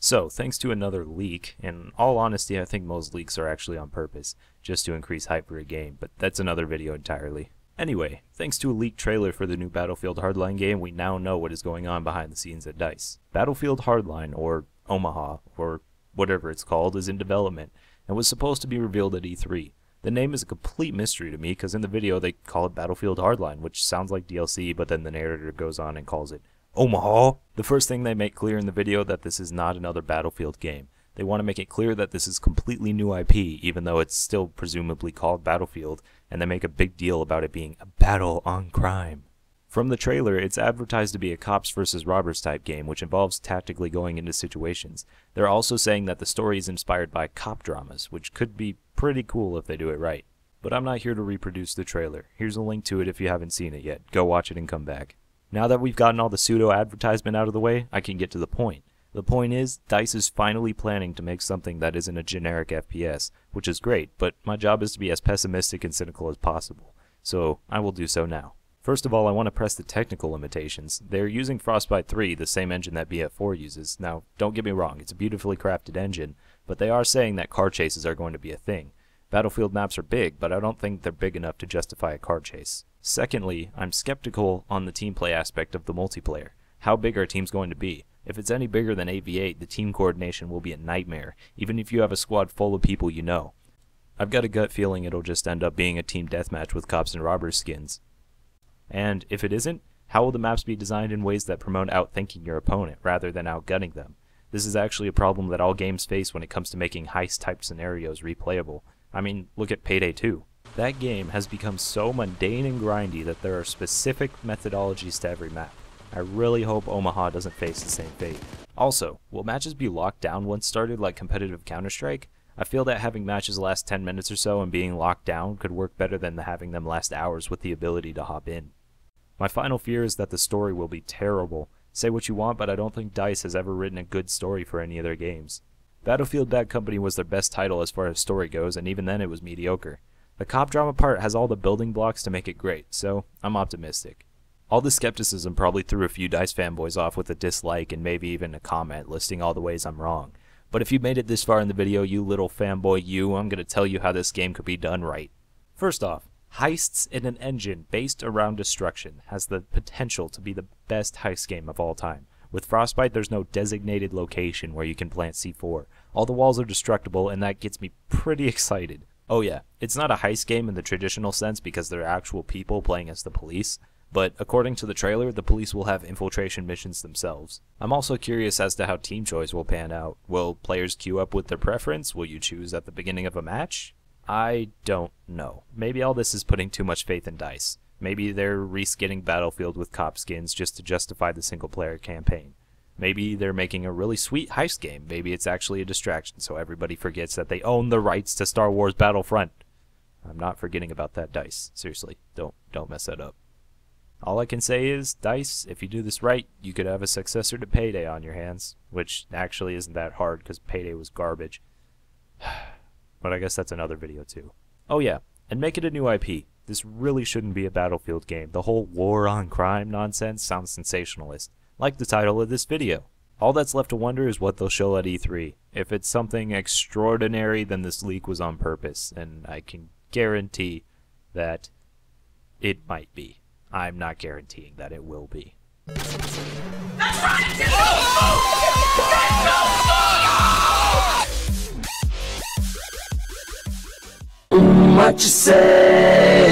So, thanks to another leak, in all honesty I think most leaks are actually on purpose, just to increase hype for a game, but that's another video entirely. Anyway, thanks to a leaked trailer for the new Battlefield Hardline game, we now know what is going on behind the scenes at DICE. Battlefield Hardline, or Omaha, or whatever it's called, is in development, and was supposed to be revealed at E3. The name is a complete mystery to me, because in the video they call it Battlefield Hardline, which sounds like DLC, but then the narrator goes on and calls it Omaha. The first thing they make clear in the video that this is not another Battlefield game. They want to make it clear that this is completely new IP, even though it's still presumably called Battlefield, and they make a big deal about it being a battle on crime. From the trailer, it's advertised to be a cops versus robbers type game, which involves tactically going into situations. They're also saying that the story is inspired by cop dramas, which could be pretty cool if they do it right. But I'm not here to reproduce the trailer. Here's a link to it if you haven't seen it yet. Go watch it and come back. Now that we've gotten all the pseudo-advertisement out of the way, I can get to the point. The point is, DICE is finally planning to make something that isn't a generic FPS, which is great, but my job is to be as pessimistic and cynical as possible, so I will do so now. First of all, I want to press the technical limitations. They're using Frostbite 3, the same engine that BF4 uses. Now, don't get me wrong, it's a beautifully crafted engine, but they are saying that car chases are going to be a thing. Battlefield maps are big, but I don't think they're big enough to justify a car chase. Secondly, I'm skeptical on the team play aspect of the multiplayer. How big are teams going to be? If it's any bigger than AV8, the team coordination will be a nightmare, even if you have a squad full of people you know. I've got a gut feeling it'll just end up being a team deathmatch with cops and robbers skins. And if it isn't, how will the maps be designed in ways that promote outthinking your opponent rather than outgunning them? This is actually a problem that all games face when it comes to making heist-type scenarios replayable. I mean, look at Payday 2. That game has become so mundane and grindy that there are specific methodologies to every map. I really hope Omaha doesn't face the same fate. Also, will matches be locked down once started like competitive Counter-Strike? I feel that having matches last 10 minutes or so and being locked down could work better than having them last hours with the ability to hop in. My final fear is that the story will be terrible. Say what you want, but I don't think DICE has ever written a good story for any of their games. Battlefield Bad Company was their best title as far as story goes, and even then it was mediocre. The cop drama part has all the building blocks to make it great, so I'm optimistic. All the skepticism probably threw a few DICE fanboys off with a dislike and maybe even a comment listing all the ways I'm wrong. But if you made it this far in the video, you little fanboy you, I'm going to tell you how this game could be done right. First off, heists in an engine based around destruction has the potential to be the best heist game of all time. With Frostbite, there's no designated location where you can plant C4. All the walls are destructible, and that gets me pretty excited. Oh yeah, it's not a heist game in the traditional sense because they're actual people playing as the police, but according to the trailer, the police will have infiltration missions themselves. I'm also curious as to how team choice will pan out. Will players queue up with their preference? Will you choose at the beginning of a match? I don't know. Maybe all this is putting too much faith in DICE. Maybe they're reskinning Battlefield with cop skins just to justify the single-player campaign. Maybe they're making a really sweet heist game. Maybe it's actually a distraction so everybody forgets that they own the rights to Star Wars Battlefront. I'm not forgetting about that, DICE. Seriously, don't mess that up. All I can say is, DICE, if you do this right, you could have a successor to Payday on your hands, which actually isn't that hard because Payday was garbage. But I guess that's another video too. Oh yeah, and make it a new IP. This really shouldn't be a Battlefield game. The whole war on crime nonsense sounds sensationalist, like the title of this video. All that's left to wonder is what they'll show at E3. If it's something extraordinary, then this leak was on purpose, and I can guarantee that it might be. I'm not guaranteeing that it will be. What you say?